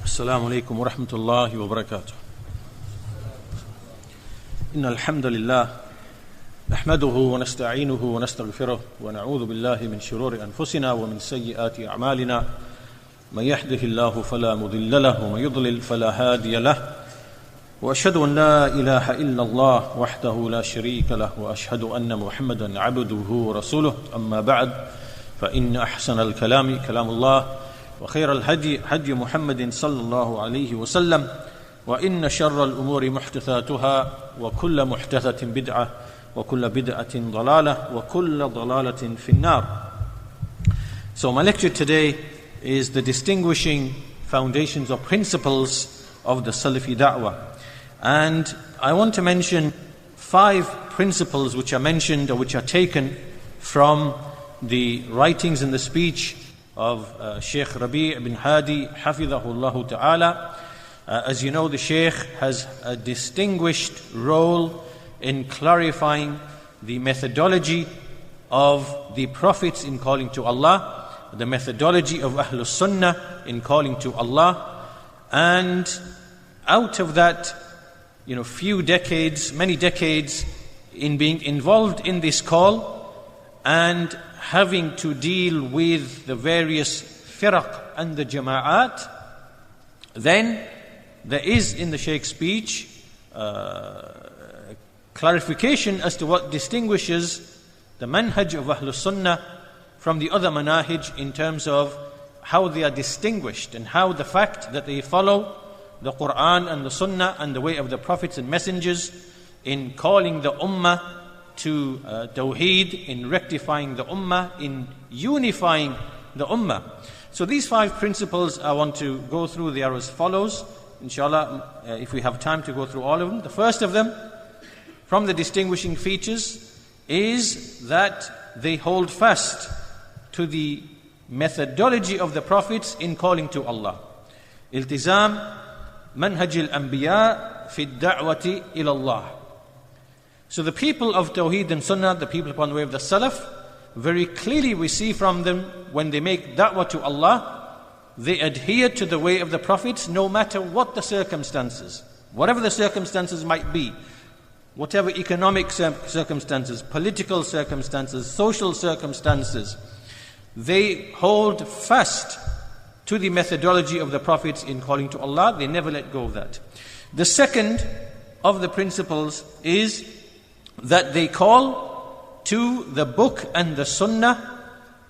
السلام عليكم ورحمة الله وبركاته. إن الحمد لله نحمده ونستعينه ونستغفره ونعوذ بالله من شرور أنفسنا ومن سيئات أعمالنا، من يهده الله فلا مضل له ومن يضلل فلا هادي له، وأشهد أن لا إله إلا الله وحده لا شريك له، وأشهد أن محمدا عبده ورسوله. أما بعد، فإن أحسن الكلام كلام الله، وخير الهدي هدي محمد صلى الله عليه وسلم، وإن شر الأمور محدثاتها، وكل محدثة بدعة، وكل بدعة ضلالة، وكل ضلالة في النار. So my lecture today is the distinguishing foundations or principles of the Salafi Da'wah. And I want to mention 5 principles which are mentioned or which are taken from the writings and the speech of Sheikh Rabi' ibn Hadi Hafidhahullah Ta'ala. As you know, the Sheikh has a distinguished role in clarifying the methodology of the prophets in calling to Allah, the methodology of Ahlus Sunnah in calling to Allah, and out of that, few decades, many decades in being involved in this call and having to deal with the various firaq and the jama'at, then there is in the Shaykh's speech clarification as to what distinguishes the manhaj of Ahlus Sunnah from the other manahij in terms of how they are distinguished and how the fact that they follow the Quran and the Sunnah and the way of the prophets and messengers in calling the ummah to Tawheed, in rectifying the ummah, in unifying the ummah. So these 5 principles I want to go through. They are as follows, inshallah, if we have time to go through all of them. The first of them, from the distinguishing features, is that they hold fast to the methodology of the prophets in calling to Allah. Iltizam manhaj al-anbiya fi ad-da'wati ila Allah. So the people of Tawheed and Sunnah, the people upon the way of the Salaf, very clearly we see from them when they make da'wah to Allah, they adhere to the way of the prophets no matter what the circumstances. Whatever the circumstances might be, whatever economic circumstances, political circumstances, social circumstances, they hold fast to the methodology of the prophets in calling to Allah. They never let go of that. The second of the principles is that they call to the book and the sunnah,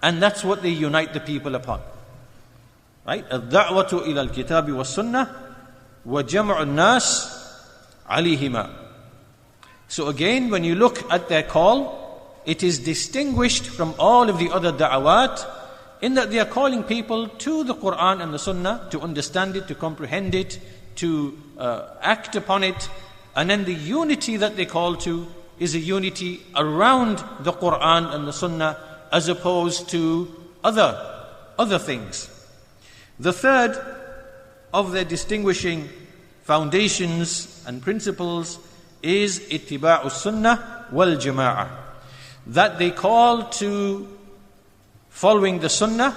and that's what they unite the people upon. Right? الدعوة إلى الكتاب والسنة وجمع الناس عليهما. So again, when you look at their call, it is distinguished from all of the other da'awat in that they are calling people to the Quran and the Sunnah, to understand it, to comprehend it, to act upon it, and then the unity that they call to is a unity around the Quran and the Sunnah as opposed to other things. The third of their distinguishing foundations and principles is ittiba'u sunnah wal jama'ah, that they call to following the Sunnah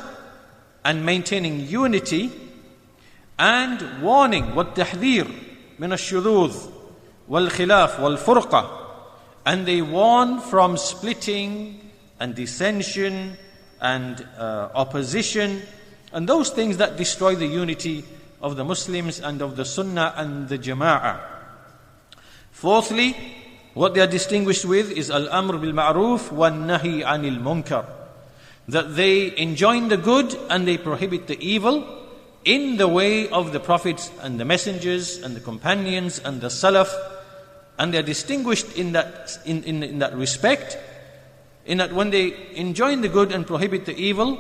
and maintaining unity and warning wa tahdhir min ash-shududh wal khilaf wal furqa, and they warn from splitting and dissension and opposition and those things that destroy the unity of the Muslims and of the Sunnah and the Jama'ah. Fourthly, what they are distinguished with is al-amr bil ma'ruf wa nahi anil munkar, that they enjoin the good and they prohibit the evil in the way of the prophets and the messengers and the companions and the salaf. And they are distinguished in that respect, in that when they enjoin the good and prohibit the evil,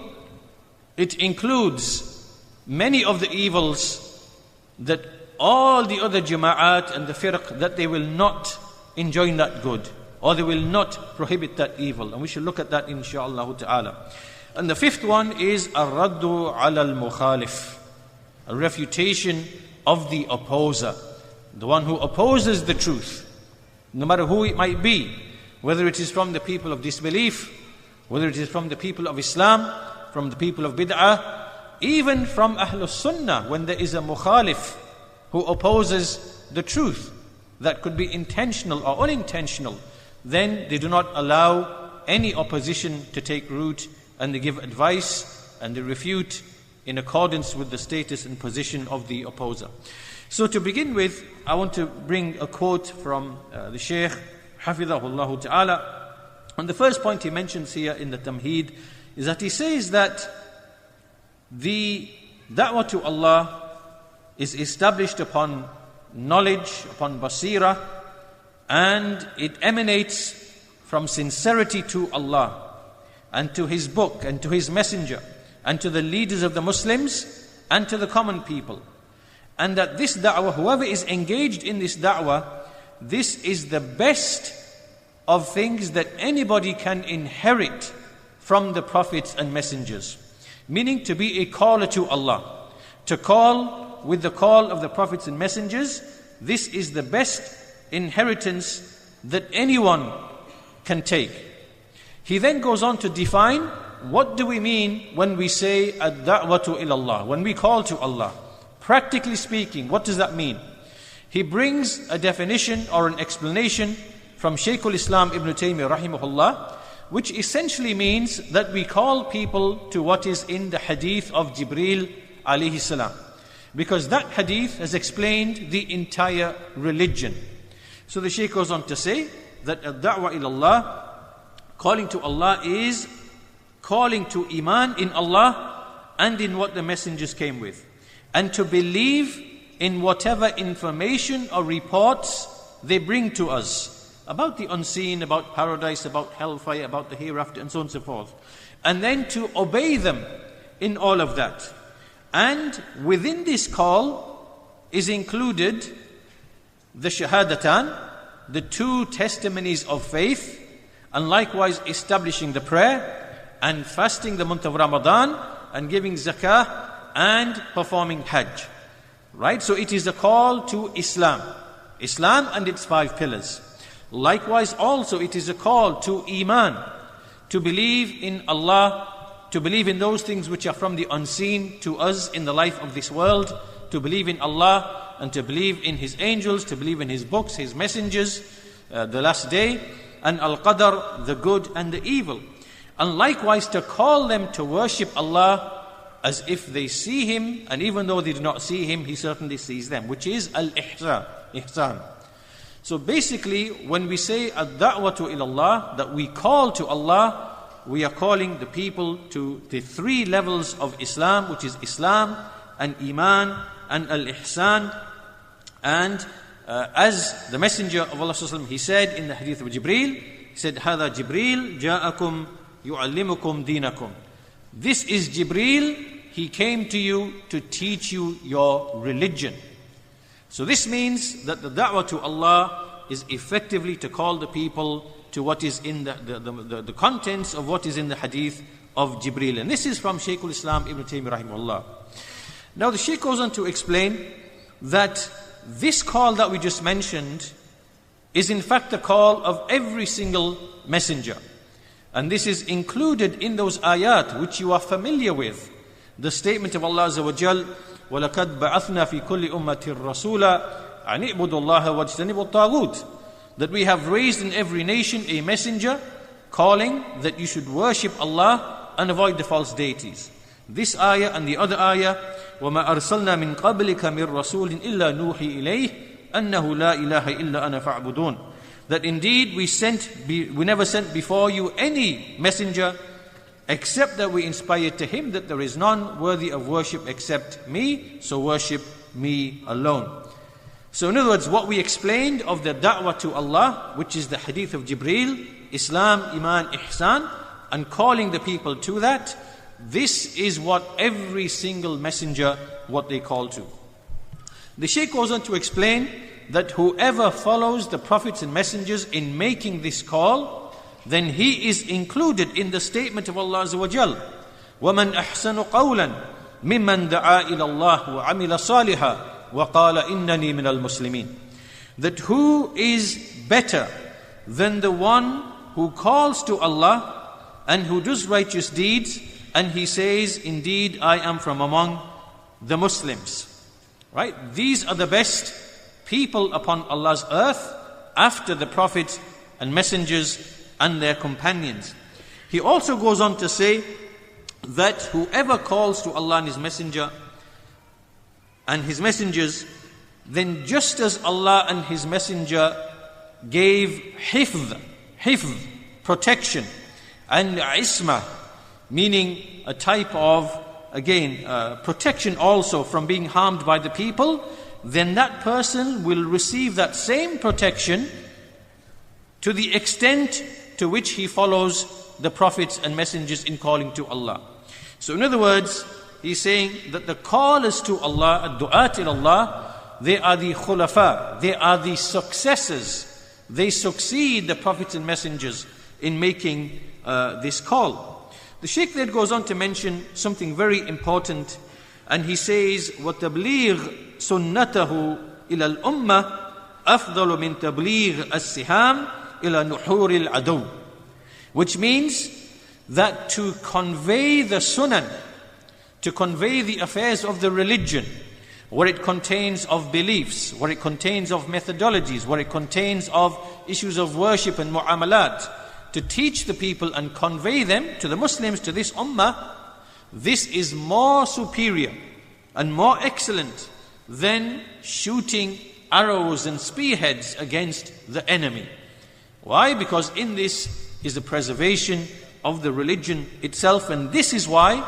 it includes many of the evils that all the other jama'at and the firq, that they will not enjoin that good, or they will not prohibit that evil. And we shall look at that inshaAllah ta'ala. And the 5th one is ar-raddu ala al-mukhalif, a refutation of the opposer, the one who opposes the truth, no matter who it might be, whether it is from the people of disbelief, whether it is from the people of Islam, from the people of bid'ah, even from Ahlus Sunnah, when there is a mukhalif who opposes the truth, that could be intentional or unintentional, then they do not allow any opposition to take root, and they give advice and they refute in accordance with the status and position of the opposer. So to begin with, I want to bring a quote from the Shaykh, Hafidhahullah Ta'ala. And the first point he mentions here in the Tamheed is that he says that the da'wah to Allah is established upon knowledge, upon basira, and it emanates from sincerity to Allah and to His book and to His messenger and to the leaders of the Muslims and to the common people. And that this da'wah, whoever is engaged in this da'wah, this is the best of things that anybody can inherit from the prophets and messengers. Meaning to be a caller to Allah. To call with the call of the prophets and messengers, this is the best inheritance that anyone can take. He then goes on to define, what do we mean when we say ad-da'watu ilallah, when we call to Allah? Practically speaking, what does that mean? He brings a definition or an explanation from Shaykhul Islam Ibn Taymiyyah rahimahullah, which essentially means that we call people to what is in the hadith of Jibreel alayhi salam. Because that hadith has explained the entire religion. So the Shaykh goes on to say that ad-da'wa ilallah, calling to Allah, is calling to iman in Allah and in what the messengers came with, and to believe in whatever information or reports they bring to us about the unseen, about paradise, about hellfire, about the hereafter, and so on and so forth. And then to obey them in all of that. And within this call is included the shahadatan, the two testimonies of faith, and likewise establishing the prayer and fasting the month of Ramadan and giving zakah and performing hajj. Right? So it is a call to Islam. Islam and its 5 pillars. Likewise also it is a call to iman, to believe in Allah, to believe in those things which are from the unseen to us in the life of this world, to believe in Allah and to believe in His angels, to believe in His books, His messengers, the last day, and al-qadar, the good and the evil. And likewise to call them to worship Allah as if they see Him, and even though they do not see Him, He certainly sees them, which is al-ihsan. So basically, when we say ad-da'watu ilallah, that we call to Allah, we are calling the people to the 3 levels of Islam, which is Islam and Iman and al-ihsan. And as the Messenger of Allah ﷺ, he said in the hadith of Jibreel, he said, هَذَا جِبْرِيل جَاءَكُمْ يُعَلِّمُكُمْ دِينَكُمْ. This is Jibreel, he came to you to teach you your religion. So this means that the da'wah to Allah is effectively to call the people to what is in the contents of what is in the hadith of Jibreel. And this is from Shaykhul Islam Ibn Taymiyyah rahimahullah. Now the Shaykh goes on to explain that this call that we just mentioned is in fact the call of every single messenger. And this is included in those ayat which you are familiar with. The statement of Allah Azza wa Jal, وَلَقَدْ بَعَثْنَا فِي كُلِّ أُمَّةٍ رَسُولًا أَنِ اعْبُدُوا اللَّهَ وَاجْتَنِبُوا الطَّاغُوتِ. That we have raised in every nation a messenger calling that you should worship Allah and avoid the false deities. This ayah and the other ayah, وَمَا أَرْسَلْنَا مِن قَبْلِكَ مِن رَسُولٍ إِلَّا نُوحِي إِلَيْهِ أَنَّهُ لَا إِلَهَ إِلَّا أَنَا فَاعْبُدُونَ. That indeed we never sent before you any messenger except that we inspired to him that there is none worthy of worship except me, so worship me alone. So in other words, what we explained of the da'wah to Allah, which is the hadith of Jibreel, Islam, Iman, Ihsan, and calling the people to that, this is what every single messenger, what they call to. The Shaykh goes on to explain that whoever follows the prophets and messengers in making this call, then he is included in the statement of Allah Azza wa Jal, وَمَنْ أَحْسَنُ قَوْلًا مِمَّنْ دَعَا إِلَى اللَّهِ وَعَمِلَ صَالِحًا وَقَالَ إِنَّنِي مِنَ الْمُسْلِمِينَ. That who is better than the one who calls to Allah and who does righteous deeds and he says, indeed, I am from among the Muslims. Right? These are the best people upon Allah's earth after the prophets and messengers and their companions. He also goes on to say that whoever calls to Allah and His Messenger and His messengers, then just as Allah and His Messenger gave hifz, protection, and isma, meaning a type of, again, protection also from being harmed by the people, then that person will receive that same protection to the extent to which he follows the prophets and messengers in calling to Allah. So in other words, he's saying that the callers to Allah, ad-du'at ilallah, they are the khulafa, they are the successors. They succeed the prophets and messengers in making this call. The Shaykh then goes on to mention something very important, and he says, وَتَبْلِيغ سُنَّتَهُ إِلَى الْأُمَّةِ أَفْضَلُ مِنْ تَبْلِيغ السِّهَامِ إِلَى نُحُورِ الْعَدُوِّ. Which means that to convey the sunan, to convey the affairs of the religion, what it contains of beliefs, what it contains of methodologies, what it contains of issues of worship and mu'amalat, to teach the people and convey them to the Muslims, to this ummah, this is more superior and more excellent than shooting arrows and spearheads against the enemy. Why? Because in this is the preservation of the religion itself, and this is why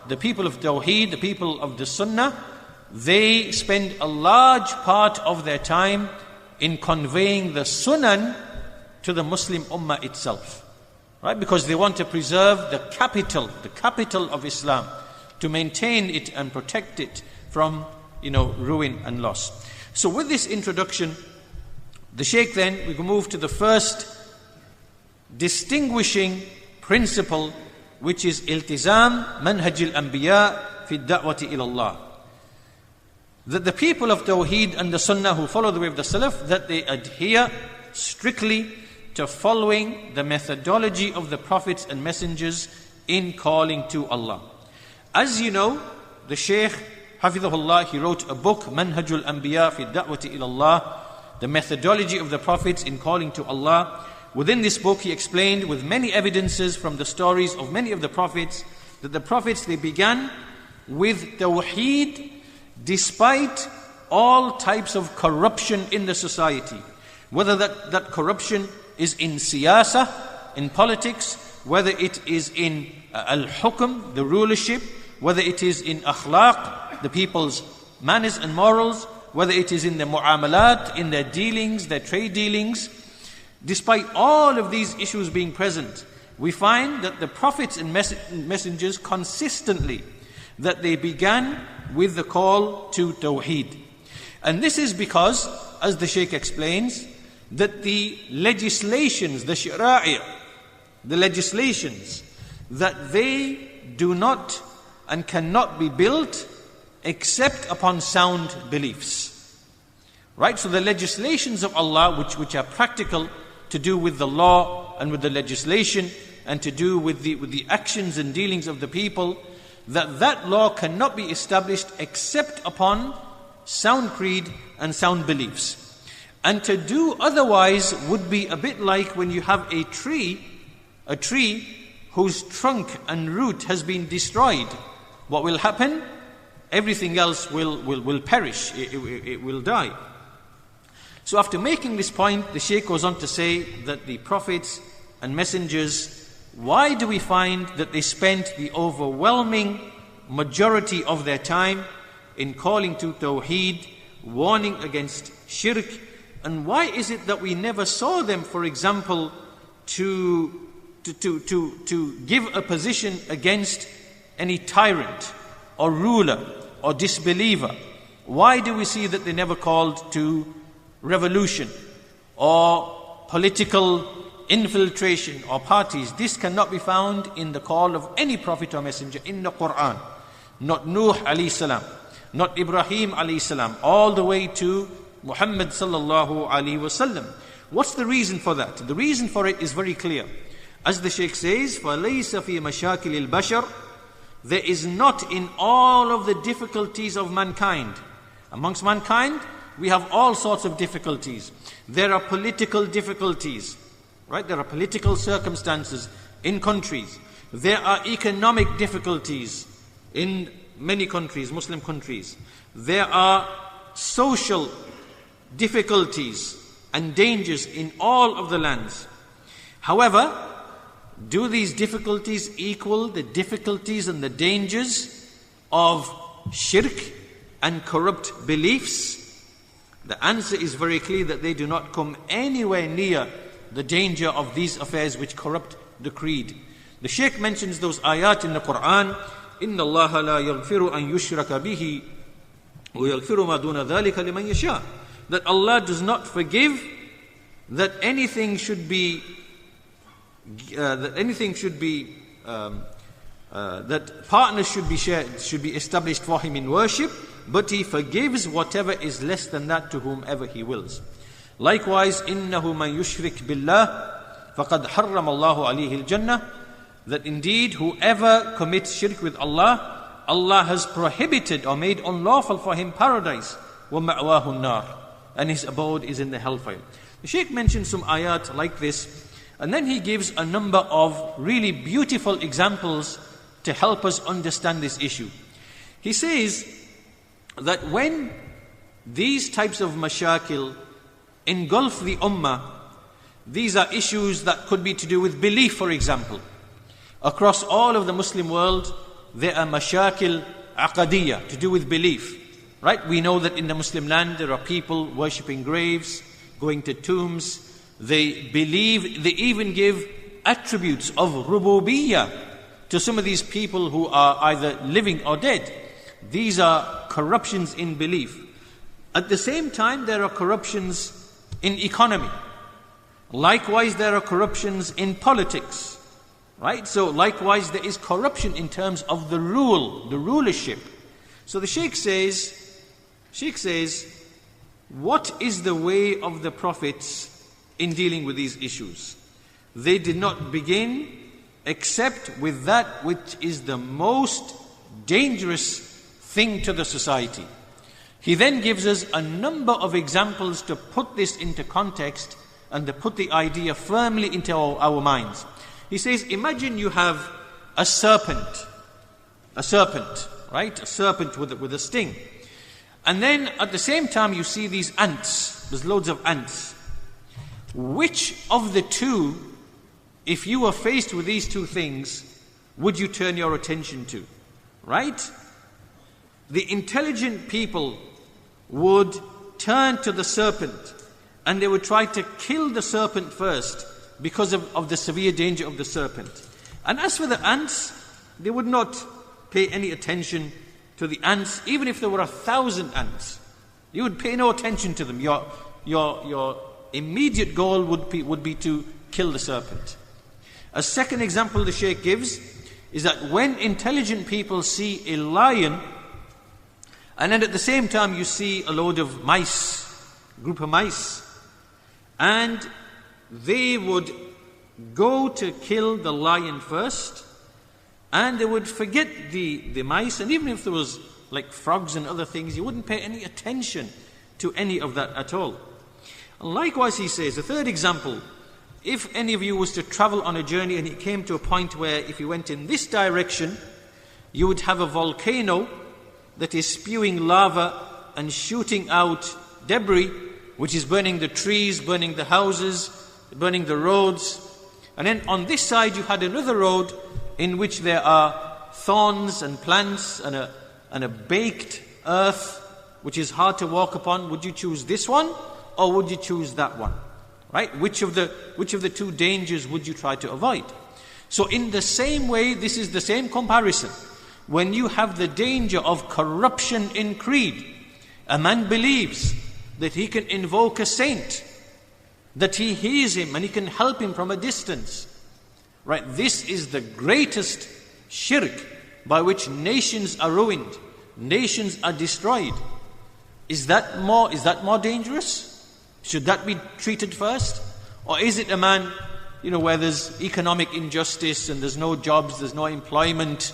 the people of Tawheed, the people of the Sunnah, they spend a large part of their time in conveying the Sunan to the Muslim Ummah itself. Right? Because they want to preserve the capital of Islam, to maintain it and protect it from, ruin and loss. So with this introduction, the Shaykh then, we can move to the first distinguishing principle, which is iltizam manhaj al-anbiya fi ad-da'wati ila Allah. That the people of Tawheed and the Sunnah who follow the way of the Salaf, that they adhere strictly to following the methodology of the prophets and messengers in calling to Allah. As you know, the Shaykh, Hafidhahullah, he wrote a book, Manhajul Anbiya fi Da'wati ila Allah, the methodology of the prophets in calling to Allah. Within this book, he explained with many evidences from the stories of many of the prophets that the prophets, they began with Tawheed despite all types of corruption in the society. Whether that corruption is in siyasa, in politics, whether it is in al-hukm, the rulership, whether it is in akhlaq, the people's manners and morals, whether it is in their mu'amalat, in their dealings, their trade dealings. Despite all of these issues being present, we find that the prophets and messengers consistently, that they began with the call to Tawheed. And this is because, as the Shaykh explains, that the legislations, the shara'i', the legislations, that they do not and cannot be built except upon sound beliefs. Right? So the legislations of Allah, which are practical, to do with the law and with the legislation, and to do with the actions and dealings of the people, that law cannot be established except upon sound creed and sound beliefs. And to do otherwise would be a bit like when you have a tree whose trunk and root has been destroyed. What will happen? Everything else will perish, it will die. So after making this point, the Shaykh goes on to say that the prophets and messengers, why do we find that they spent the overwhelming majority of their time in calling to Tawheed, warning against shirk? And why is it that we never saw them, for example, to give a position against any tyrant or ruler or disbeliever? Why do we see that they never called to revolution or political infiltration or parties? This cannot be found in the call of any prophet or messenger in the Quran. Not Nuh alayhi salam, not Ibrahim alayhi salam, all the way to Muhammad sallallahu alayhi wasallam. What's the reason for that? The reason for it is very clear. As the Shaykh says, فَلَيْسَ فِي مَشَاكِلِ الْبَشَرِ there is not in all of the difficulties of mankind. Amongst mankind, we have all sorts of difficulties. There are political difficulties, right? There are political circumstances in countries. There are economic difficulties in many countries, Muslim countries. There are social difficulties and dangers in all of the lands. However, do these difficulties equal the difficulties and the dangers of shirk and corrupt beliefs? The answer is very clear that they do not come anywhere near the danger of these affairs which corrupt the creed. The Shaykh mentions those ayat in the Quran, إِنَّ اللَّهَ لَا يَغْفِرُ أَن يُشْرَكَ بِهِ وَيَغْفِرُ مَا دُونَ ذَلِكَ لِمَن يَشَاءُ. That Allah does not forgive that anything should be that partners should be established for Him in worship, but He forgives whatever is less than that to whomever He wills. Likewise, إِنَّهُ مَن يُشْرِكْ بِاللَّهِ فَقَدْ حَرَّمَ اللَّهُ عَلَيْهِ الْجَنَّةِ. That indeed whoever commits shirk with Allah, Allah has prohibited or made unlawful for him paradise. وَمَأْوَاهُ النَّارِ. And his abode is in the hellfire. The Shaykh mentions some ayat like this, and then he gives a number of really beautiful examples to help us understand this issue. He says that when these types of mashakil engulf the ummah, these are issues that could be to do with belief, for example. Across all of the Muslim world, there are mashakil aqadiyya, to do with belief. Right? We know that in the Muslim land there are people worshipping graves, going to tombs. They believe, they even give attributes of rububiyyah to some of these people who are either living or dead. These are corruptions in belief. At the same time, there are corruptions in economy. Likewise, there are corruptions in politics. Right? So likewise, there is corruption in terms of the rule, the rulership. So the Shaykh says, what is the way of the prophets in dealing with these issues? They did not begin except with that which is the most dangerous thing to the society. He then gives us a number of examples to put this into context and to put the idea firmly into our minds. He says, imagine you have a serpent, right? A serpent with a sting. And then at the same time you see these ants, there's loads of ants. Which of the two, if you were faced with these two things, would you turn your attention to? Right? The intelligent people would turn to the serpent and they would try to kill the serpent first because of the severe danger of the serpent. And as for the ants, they would not pay any attention to the ants, even if there were 1,000 ants. You would pay no attention to them. Your immediate goal would be to kill the serpent. A second example the Shaykh gives is that when intelligent people see a lion, and then at the same time you see a load of mice, a group of mice, and they would go to kill the lion first, and they would forget the mice, and even if there was like frogs and other things, you wouldn't pay any attention to any of that at all. And likewise, he says, a third example, if any of you was to travel on a journey and it came to a point where if you went in this direction, you would have a volcano that is spewing lava and shooting out debris, which is burning the trees, burning the houses, burning the roads. And then on this side you had another road in which there are thorns and plants and a baked earth which is hard to walk upon. Would you choose this one or would you choose that one? Right? Which of the two dangers would you try to avoid? So in the same way, this is the same comparison. When you have the danger of corruption in creed, a man believes that he can invoke a saint, that he hears him and he can help him from a distance. Right? This is the greatest shirk by which nations are ruined, nations are destroyed. Is that more dangerous? Should that be treated first? Or is it a man, where there's economic injustice and there's no jobs, there's no employment,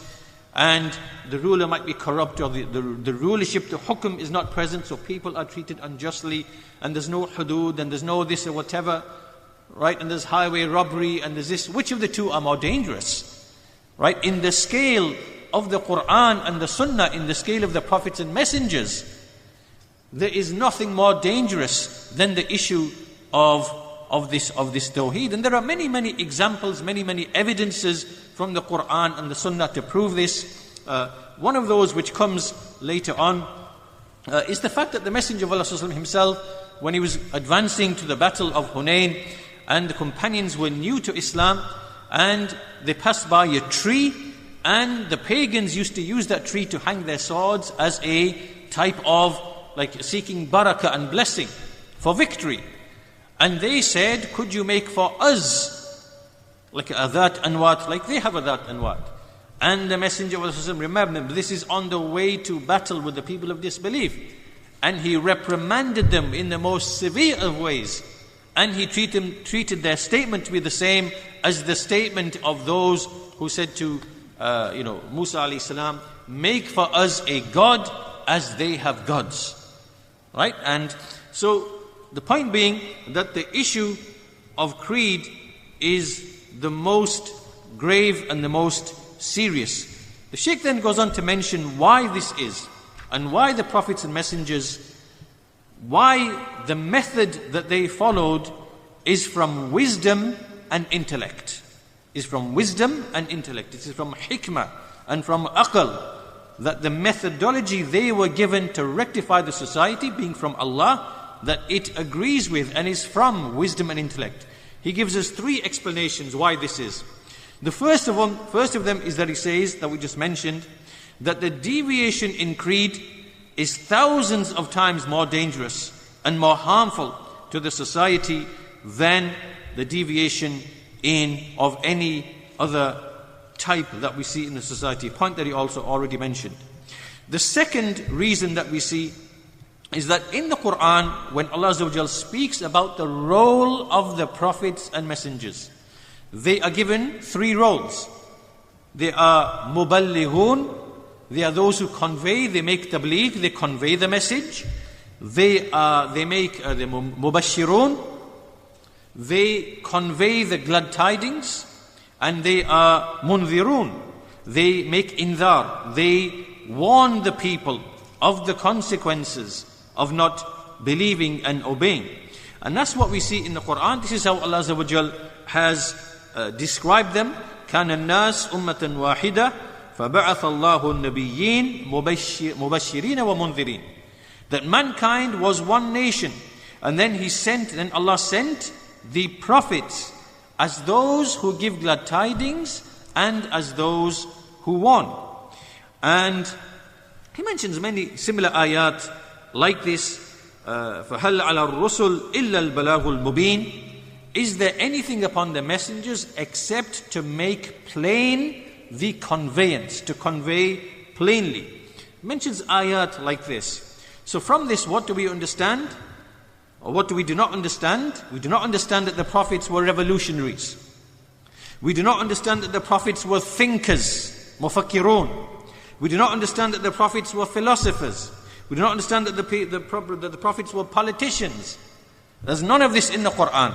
and the ruler might be corrupt, or the rulership, the hukum is not present, so people are treated unjustly, and there's no hudud, and there's no this or whatever, right? And there's highway robbery, and there's this. Which of the two are more dangerous? Right? In the scale of the Quran and the Sunnah, in the scale of the prophets and messengers, there is nothing more dangerous than the issue of this tawheed. And there are many, many examples, many evidences from the Quran and the Sunnah to prove this. One of those which comes later on is the fact that the Messenger of Allah himself, when he was advancing to the battle of Hunain, and the companions were new to Islam, and they passed by a tree, and the pagans used to use that tree to hang their swords as a type of like seeking barakah and blessing for victory. And they said, could you make for us like a Dhat Anwat, like they have a Dhat Anwat? And the Messenger of Allah, remember, this is on the way to battle with the people of disbelief, and he reprimanded them in the most severe of ways, and he treated their statement to be the same as the statement of those who said to Musa alayhi salam, make for us a god as they have gods. Right? And so the point being that the issue of creed is the most grave and the most serious. The Shaykh then goes on to mention why this is, and why the prophets and messengers, why the method that they followed is from wisdom and intellect. Is from wisdom and intellect. It is from hikmah and from aql, that the methodology they were given to rectify the society, being from Allah, that it agrees with and is from wisdom and intellect. He gives us three explanations why this is. The first of them is that he says, that we just mentioned, that the deviation in creed is thousands of times more dangerous and more harmful to the society than the deviation of any other type that we see in the society, a point that he also already mentioned. The second reason that we see is that in the Quran, when Allah Azza wa Jal speaks about the role of the prophets and messengers, they are given three roles. They are muballighun, they are those who convey, they make tabligh, they convey the message. They make the mubashirun, they convey the glad tidings. And they are munzirun, they make indhar, they warn the people of the consequences of not believing and obeying. And that's what we see in the Quran. This is how Allah Azza wa Jal has described them. كان الناس أمة واحدة فبعث الله النبيين مبشرين ومنذرين. That mankind was one nation, and then Allah sent the prophets as those who give glad tidings and as those who warn. And he mentions many similar ayat like this. فَهَلْ عَلَى الرُّسُلِ إِلَّا الْبَلَاغُ الْمُبِينَ. Is there anything upon the messengers except to make plain the conveyance, to convey plainly? He mentions ayat like this. So from this, what do we understand? Or what do we do not understand? We do not understand that the prophets were revolutionaries. We do not understand that the prophets were thinkers, mufakkirun. We do not understand that the prophets were philosophers. We do not understand that the prophets were politicians. There's none of this in the Quran.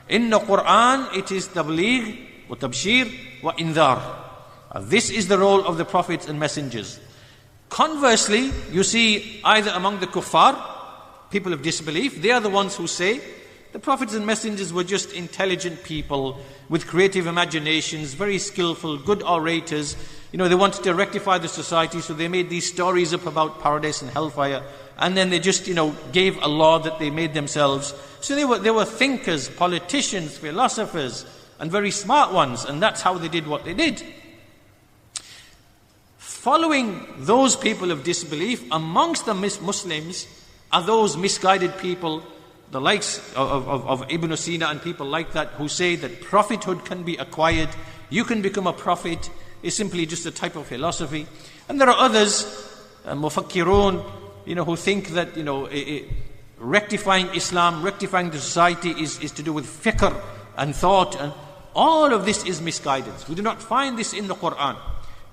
In the Quran, it is tabligh, wa tabshir, wa indhar. This is the role of the prophets and messengers. Conversely, you see either among the kuffar, people of disbelief, they are the ones who say the prophets and messengers were just intelligent people with creative imaginations, very skillful, good orators. They wanted to rectify the society, so they made these stories up about paradise and hellfire, and then they just, gave a law that they made themselves. So they were thinkers, politicians, philosophers, and very smart ones, and that's how they did what they did. Following those people of disbelief, amongst the Muslims are those misguided people, the likes of Ibn Sina and people like that, who say that prophethood can be acquired. You can become a prophet. It's simply just a type of philosophy. And there are others, mufakkirun, who think that, rectifying Islam, rectifying the society is to do with fikr and thought. And all of this is misguidance. We do not find this in the Quran.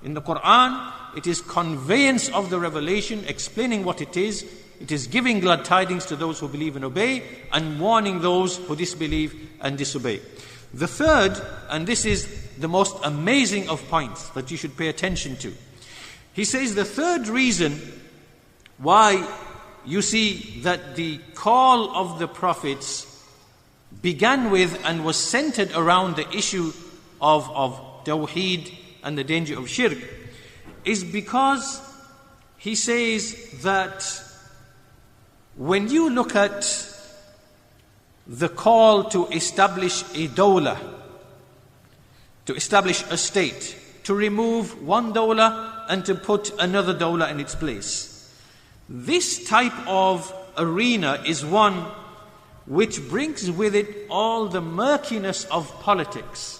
In the Quran, it is conveyance of the revelation, explaining what it is. It is giving glad tidings to those who believe and obey, and warning those who disbelieve and disobey. The third, and this is the most amazing of points that you should pay attention to. He says the third reason why you see that the call of the prophets began with and was centered around the issue of Tawheed and the danger of shirk is because he says that when you look at the call to establish a dawla, to establish a state, to remove one dawla and to put another dawla in its place, this type of arena is one which brings with it all the murkiness of politics.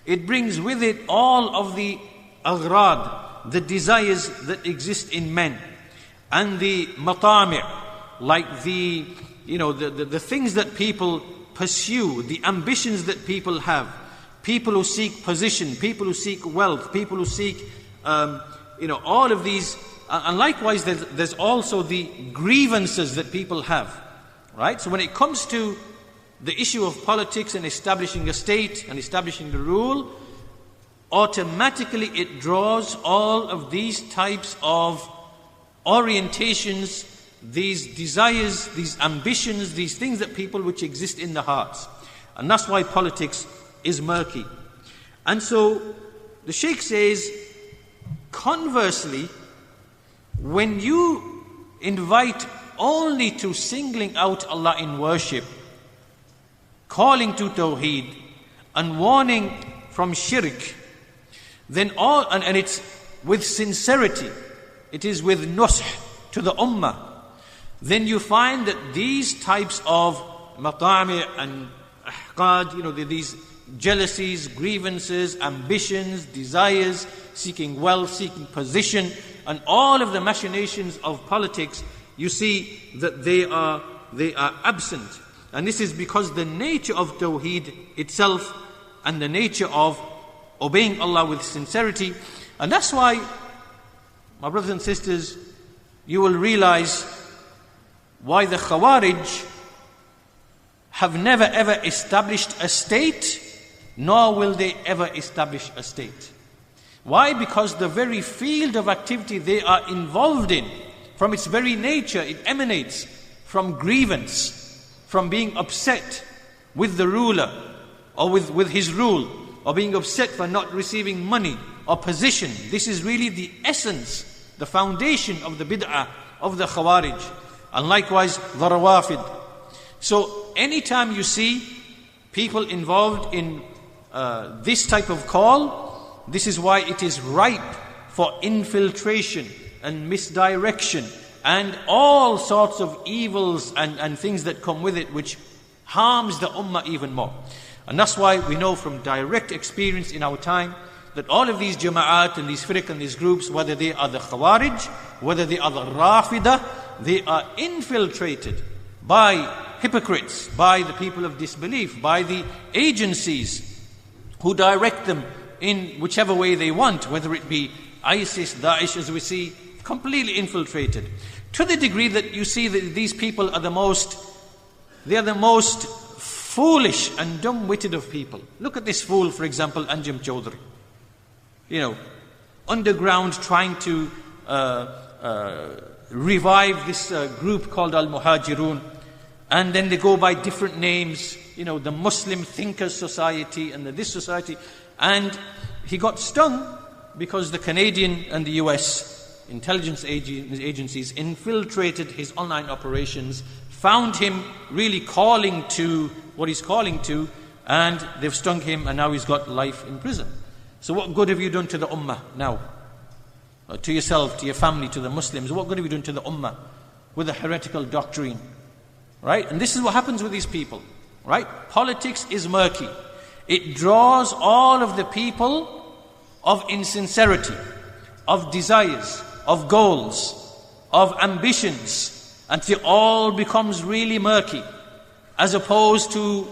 It brings with it all of the aghrad, the desires that exist in men, and the matami', like the things that people pursue, the ambitions that people have, people who seek position, people who seek wealth, people who seek, all of these. And likewise, there's also the grievances that people have, right? So when it comes to the issue of politics and establishing a state and establishing the rule, automatically it draws all of these types of orientations, these desires, these ambitions, these things that people which exist in the hearts. And that's why politics is murky. And so the Shaykh says, conversely, when you invite only to singling out Allah in worship, calling to Tawheed, and warning from shirk, then and it's with sincerity, it is with nush to the ummah, then you find that these types of matami' and ahqad, these jealousies, grievances, ambitions, desires, seeking wealth, seeking position, and all of the machinations of politics, you see that they are absent. And this is because the nature of Tawheed itself and the nature of obeying Allah with sincerity. And that's why, my brothers and sisters, you will realize why the Khawarij have never ever established a state, nor will they ever establish a state. Why? Because the very field of activity they are involved in, from its very nature, it emanates from grievance, from being upset with the ruler, or with his rule, or being upset for not receiving money or position. This is really the essence, the foundation of the bid'ah of the Khawarij, and likewise the Rawafid. So anytime you see people involved in this type of call, this is why it is ripe for infiltration and misdirection and all sorts of evils and things that come with it, which harms the ummah even more. And that's why we know from direct experience in our time that all of these jama'at and these firq and these groups, whether they are the Khawarij, whether they are the Rafidah, they are infiltrated by hypocrites, by the people of disbelief, by the agencies who direct them in whichever way they want, whether it be ISIS, Daesh, as we see, completely infiltrated. To the degree that you see that these people are the most foolish and dumb-witted of people. Look at this fool, for example, Anjem Chaudhry. Underground trying to revive this group called Al-Muhajirun, and then they go by different names, the Muslim Thinkers Society and this society. And he got stung because the Canadian and the US intelligence agencies infiltrated his online operations, found him really calling to what he's calling to, and they've stung him, and now he's got life in prison. So what good have you done to the ummah now? Or to yourself, to your family, to the Muslims? What good have you done to the ummah with a heretical doctrine? Right? And this is what happens with these people. Right? Politics is murky. It draws all of the people of insincerity, of desires, of goals, of ambitions, until all becomes really murky. As opposed to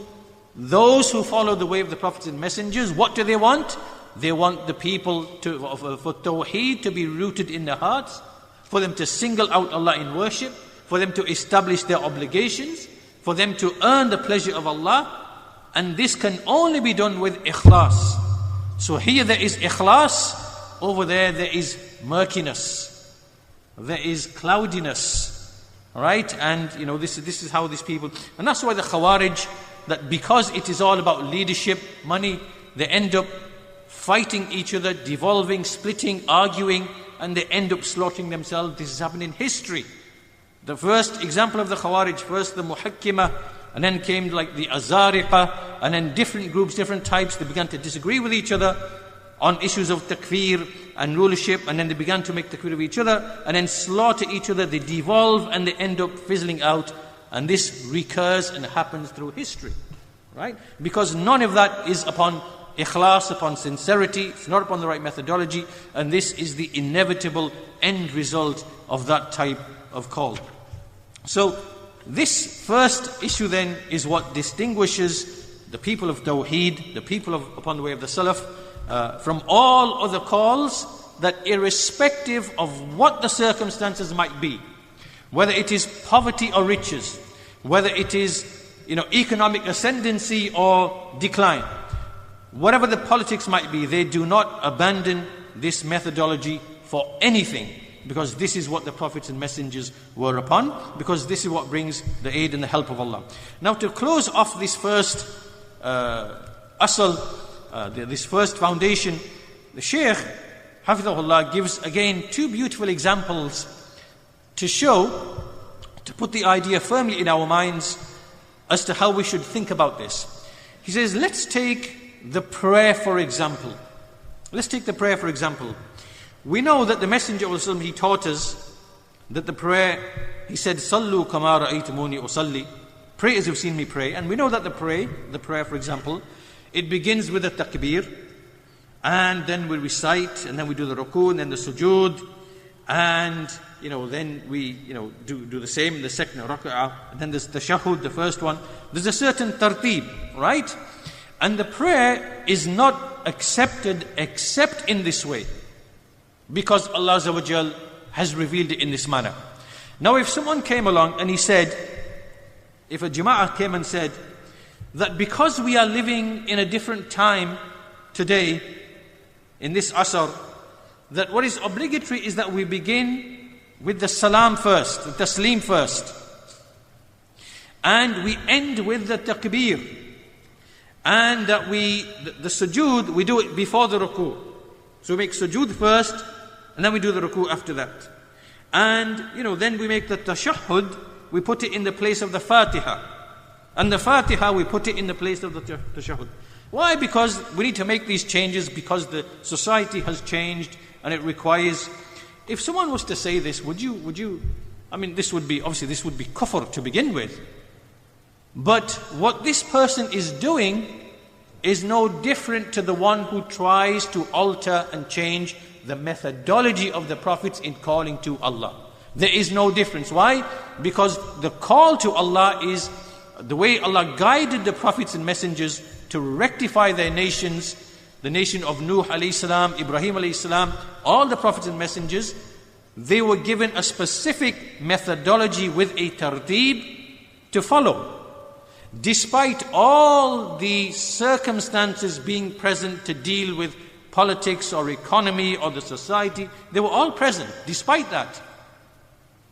those who follow the way of the prophets and messengers, what do they want? They want the people for Tawheed to be rooted in their hearts, for them to single out Allah in worship, for them to establish their obligations, for them to earn the pleasure of Allah. And this can only be done with ikhlas. So here there is ikhlas, over there is murkiness, there is cloudiness. Right? And this is how these people, and that's why the Khawarij, that because it is all about leadership, money, they end up fighting each other, devolving, splitting, arguing, and they end up slaughtering themselves. This has happened in history. The first example of the Khawarij, first the Muhakkima, and then came like the Azariqa, and then different groups, different types, they began to disagree with each other on issues of takfir and rulership, and then they began to make takfir of each other, and then slaughter each other, they devolve, and they end up fizzling out, and this recurs and happens through history, right? Because none of that is upon ikhlas, upon sincerity, it's not upon the right methodology, and this is the inevitable end result of that type of call. So this first issue then is what distinguishes the people of Tawheed, the people upon the way of the Salaf, from all other calls, that irrespective of what the circumstances might be, whether it is poverty or riches, whether it is economic ascendancy or decline, whatever the politics might be, they do not abandon this methodology for anything, because this is what the prophets and messengers were upon, because this is what brings the aid and the help of Allah. Now, to close off this first asal, this first foundation, the Shaykh, Hafidhahullah, gives again two beautiful examples to show, to put the idea firmly in our minds as to how we should think about this. He says, let's take the prayer for example. Let's take the prayer for example. We know that the Messenger of Allah, he taught us that the prayer, he said, Sallu kama ra'aytumuni usalli, pray as you've seen me pray. And we know that the prayer for example, it begins with a takbir, and then we recite, and then we do the ruku, and then the sujood, and then we do the same in the second rak'ah, and then there's the tashahhud, the first one. There's a certain tartib, right? And the prayer is not accepted except in this way, because Allah Azza wa Jal has revealed it in this manner. Now, if someone came along and he said, if a jama'ah came and said that because we are living in a different time today, in this asr, that what is obligatory is that we begin with the salam first, the taslim first, and we end with the takbir, and that the sujood, we do it before the ruku. So we make sujood first, and then we do the ruku after that. And, then we make the tashahhud, we put it in the place of the Fatiha. And the Fatiha, we put it in the place of the tashahhud. Why? Because we need to make these changes, because the society has changed, and it requires. If someone was to say this, would you, this would be kufr to begin with. But what this person is doing is no different to the one who tries to alter and change the methodology of the prophets in calling to Allah. There is no difference. Why? Because the call to Allah is the way Allah guided the prophets and messengers to rectify their nations, the nation of Nuh alayhi salam, Ibrahim alayhi salam, all the prophets and messengers, they were given a specific methodology with a tartib to follow. Despite all the circumstances being present to deal with politics or economy or the society, they were all present. Despite that,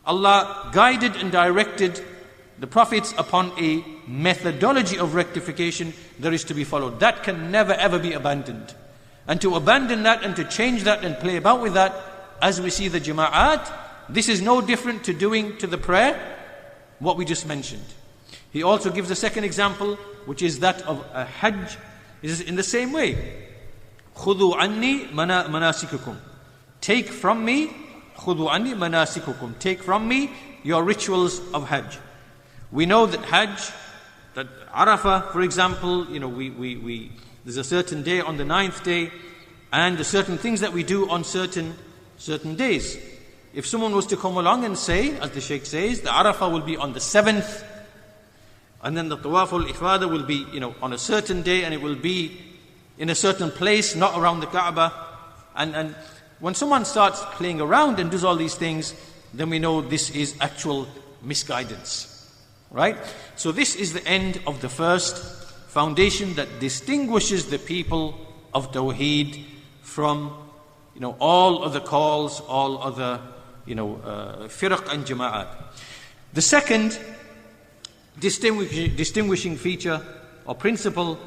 Allah guided and directed the prophets upon a methodology of rectification that is to be followed. That can never ever be abandoned. And to abandon that and to change that and play about with that, as we see the jama'at, this is no different to doing to the prayer what we just mentioned. He also gives a second example, which is that of a hajj. It is in the same way. خُذُوا عَنِّي مَنَاسِكُكُمْ. Take from me, خُذُوا عَنِّي مَنَاسِكُكُمْ. Take from me your rituals of hajj. We know that hajj, that Arafah, for example, there's a certain day on the 9th day, and the certain things that we do on certain days. If someone was to come along and say, as the Shaykh says, the Arafah will be on the 7th, and then the Tawaf al-Ifada will be, on a certain day, and it will be in a certain place, not around the Kaaba. And when someone starts playing around and does all these things, then we know this is actual misguidance. Right? So this is the end of the first foundation that distinguishes the people of Tawheed from, all other calls, all other, firaq and jama'at. The second distinguishing feature or principle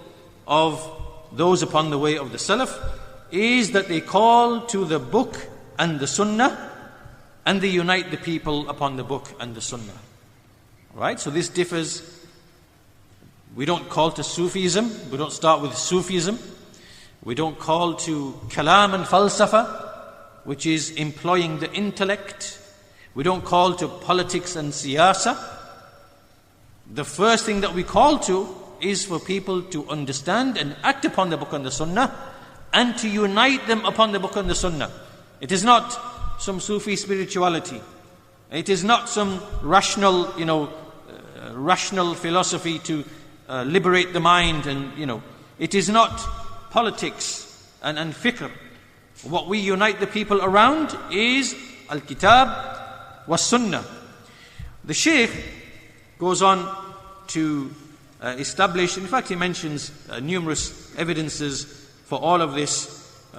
of those upon the way of the Salaf is that they call to the book and the Sunnah, and they unite the people upon the book and the Sunnah. Right? So this differs. We don't call to Sufism. We don't start with Sufism. We don't call to Kalam and Falsafa, which is employing the intellect. We don't call to politics and siyasa. The first thing that we call to is for people to understand and act upon the book and the Sunnah, and to unite them upon the book and the Sunnah. It is not some Sufi spirituality. It is not some rational, rational philosophy to liberate the mind, and it is not politics and fiqh. What we unite the people around is al-kitab wa sunnah. The Shaykh goes on to establish, in fact he mentions numerous evidences for all of this.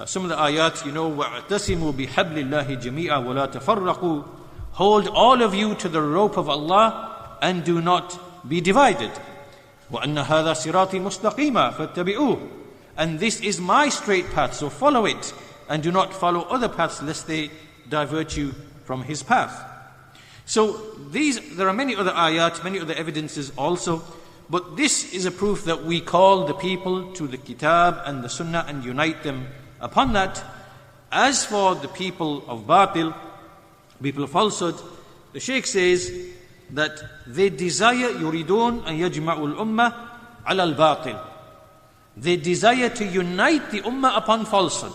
Some of the ayat, وَاعْتَسِمُوا بِحَبْلِ اللَّهِ جَمِيعًا وَلَا تَفَرَّقُوا. Hold all of you to the rope of Allah and do not be divided. وَأَنَّ هَذَا صِرَاطِي مُسْتَقِيمًا فَاتَّبِعُوهُ. And this is my straight path, so follow it, and do not follow other paths lest they divert you from his path. So there are many other ayat, many other evidences also, but this is a proof that we call the people to the kitab and the sunnah and unite them upon that. As for the people of batil, people of falsehood, the Shaykh says that they desire yuridun an yajma'ul ummah ala al-batil. They desire to unite the ummah upon falsehood.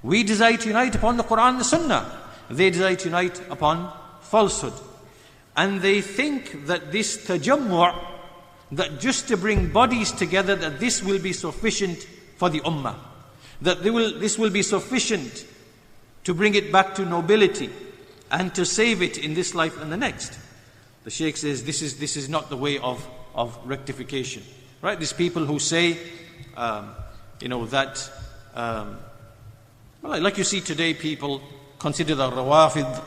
We desire to unite upon the Quran and the Sunnah. They desire to unite upon falsehood. And they think that this tajammu', that just to bring bodies together, that this will be sufficient for the ummah. That this will be sufficient to bring it back to nobility and to save it in this life and the next. The Shaykh says this is not the way of rectification. Right? These people who say, that, like you see today, people consider the Rawafid,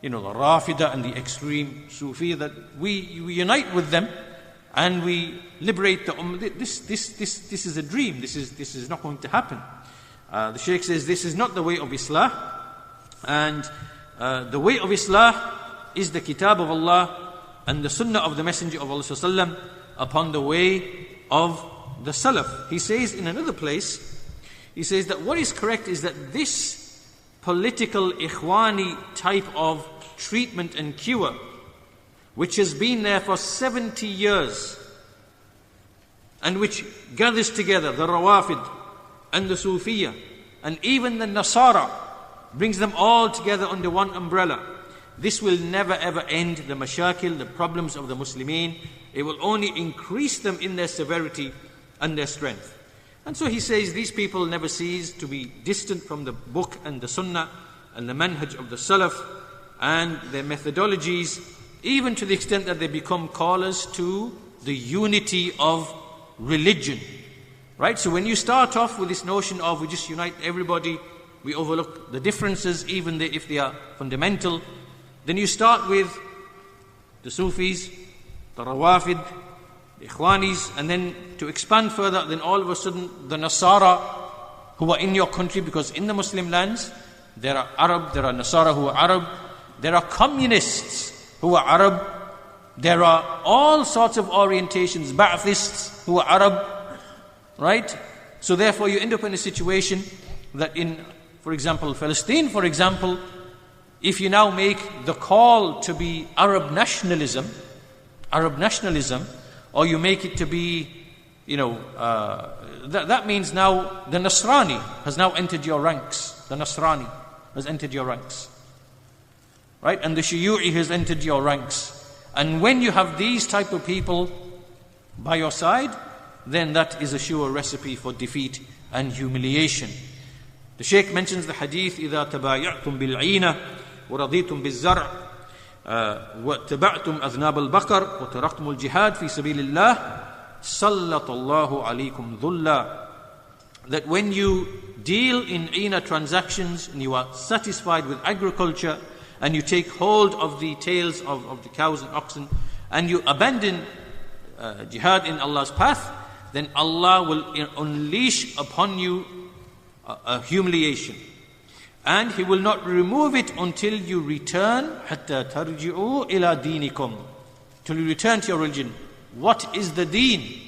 the Rafida and the extreme Sufi, that we unite with them and we liberate the Ummah. This is a dream. This is not going to happen. The Shaykh says this is not the way of Islah, and the way of Islah is the Kitab of Allah and the Sunnah of the Messenger of Allah sallallahu upon the way of the Salaf. He says in another place, he says that what is correct is that this political ikhwani type of treatment and cure, which has been there for 70 years and which gathers together the Rawafid and the Sufiya and even the Nasara, brings them all together under one umbrella. This will never ever end the mashakil, the problems of the Muslimin. It will only increase them in their severity and their strength. And so he says these people never cease to be distant from the book and the Sunnah and the manhaj of the Salaf and their methodologies, even to the extent that they become callers to the unity of religion. Right? So when you start off with this notion of we just unite everybody, we overlook the differences even if they are fundamental, then you start with the Sufis, the Rawafid, the Ikhwanis, and then to expand further, then all of a sudden the Nasara who are in your country, because in the Muslim lands there are Arab, there are Nasara who are Arab, there are communists who are Arab, there are all sorts of orientations, Ba'athists who are Arab, right? So therefore you end up in a situation that in, for example, Palestine, for example, if you now make the call to be Arab nationalism, or you make it to be, that means now the Nasrani has now entered your ranks. The Nasrani has entered your ranks. Right? And the Shuyu'i has entered your ranks. And when you have these type of people by your side, then that is a sure recipe for defeat and humiliation. The Shaykh mentions the hadith, إِذَا تَبَايَعْتُمْ بِالْعِينَةِ وَرَضِيتُمْ بِالزَّرْعِ وَاتَّبَعْتُمْ أَذْنَابَ الْبَقَرِ وَتَرَكْتُمُ الْجِهَادِ فِي سَبِيلِ اللَّهِ سَلَّطَ اللَّهُ عَلَيْكُمْ ذُلًّا. That when you deal in ina transactions and you are satisfied with agriculture and you take hold of the tails of the cows and oxen and you abandon jihad in Allah's path, then Allah will unleash upon you a humiliation. And He will not remove it until you return, حَتَّى تَرْجِعُوا إِلَى دِينِكُمْ, till you return to your religion. What is the deen?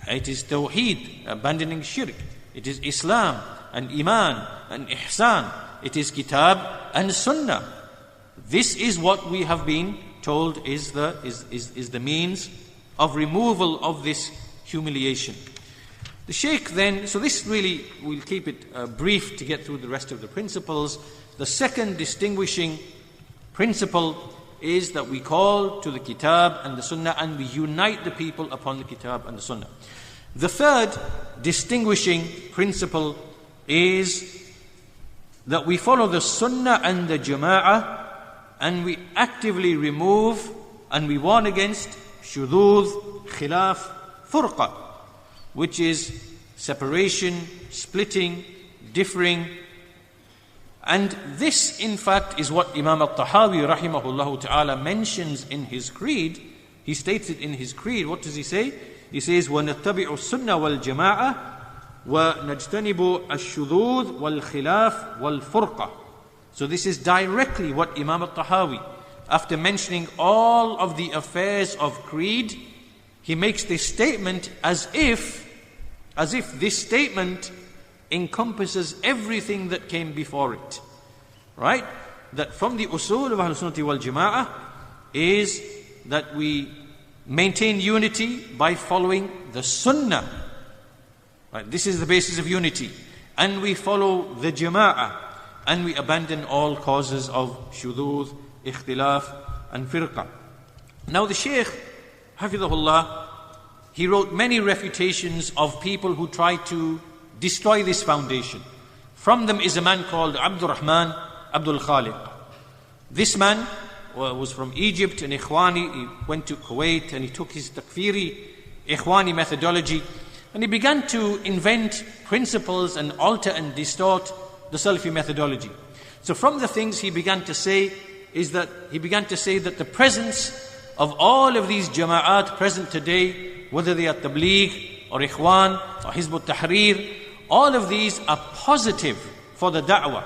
It is Tawheed, abandoning shirk. It is Islam and Iman and Ihsan. It is Kitab and Sunnah. This is what we have been told is the means of removal of this humiliation. The Shaykh then, so this really, we'll keep it brief to get through the rest of the principles. The second distinguishing principle is that we call to the Kitab and the Sunnah and we unite the people upon the Kitab and the Sunnah. The third distinguishing principle is that we follow the Sunnah and the Jama'ah and we actively remove and we warn against shudud, khilaf, furqa, which is separation, splitting, differing. And this, in fact, is what Imam al-Tahawi rahimahullah ta'ala mentions in his creed. He states it in his creed. What does he say? He says, وَنَتَّبِعُ السُّنَّةَ وَالْجَمَاعَةَ وَنَجْتَنِبُ الشُّذُوذ وَالْخِلَافِ وَالْفُرْقَةِ. So this is directly what Imam al-Tahawi, after mentioning all of the affairs of creed, he makes this statement as if this statement encompasses everything that came before it. Right? That from the usul of Ahlul Sunnah wal Jama'ah is that we maintain unity by following the Sunnah. Right? This is the basis of unity. And we follow the Jama'ah. And we abandon all causes of shudud, ikhtilaf and firqa. Now the Shaykh, Hafidhahullah, he wrote many refutations of people who try to destroy this foundation. From them is a man called Abdurrahman Abdul Khaliq. This man was from Egypt, an Ikhwani. He went to Kuwait and he took his takfiri Ikhwani methodology and he began to invent principles and alter and distort the Salafi methodology. So from the things he began to say is that the presence of all of these jama'at present today, whether they are Tabligh or Ikhwan or Hizb ut-Tahrir, all of these are positive for the da'wah.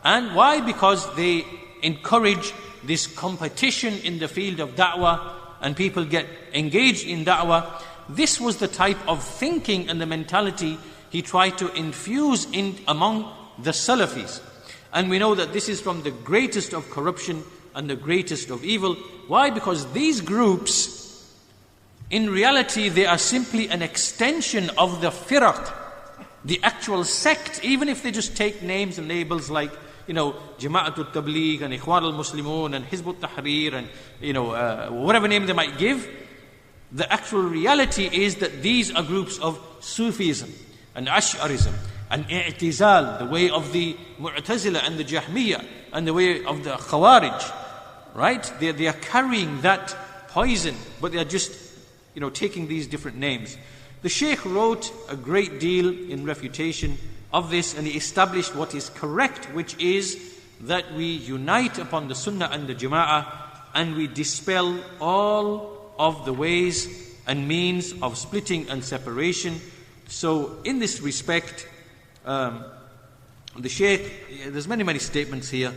And why? Because they encourage this competition in the field of da'wah and people get engaged in da'wah. This was the type of thinking and the mentality he tried to infuse in among the Salafis. And we know that this is from the greatest of corruption and the greatest of evil. Why? Because these groups, in reality, they are simply an extension of the firaq, the actual sect, even if they just take names and labels like, Jama'atul Tabligh and Ikhwan al-Muslimun and Hizb ut-Tahrir and, whatever name they might give. The actual reality is that these are groups of Sufism and Ash'arism and I'tizal, the way of the Mu'tazila and the Jahmiyyah and the way of the Khawarij. Right? They are carrying that poison, but they are just, taking these different names. The Shaykh wrote a great deal in refutation of this, and he established what is correct, which is that we unite upon the Sunnah and the Jama'ah, and we dispel all of the ways and means of splitting and separation. So in this respect, the Shaykh, there's many statements here.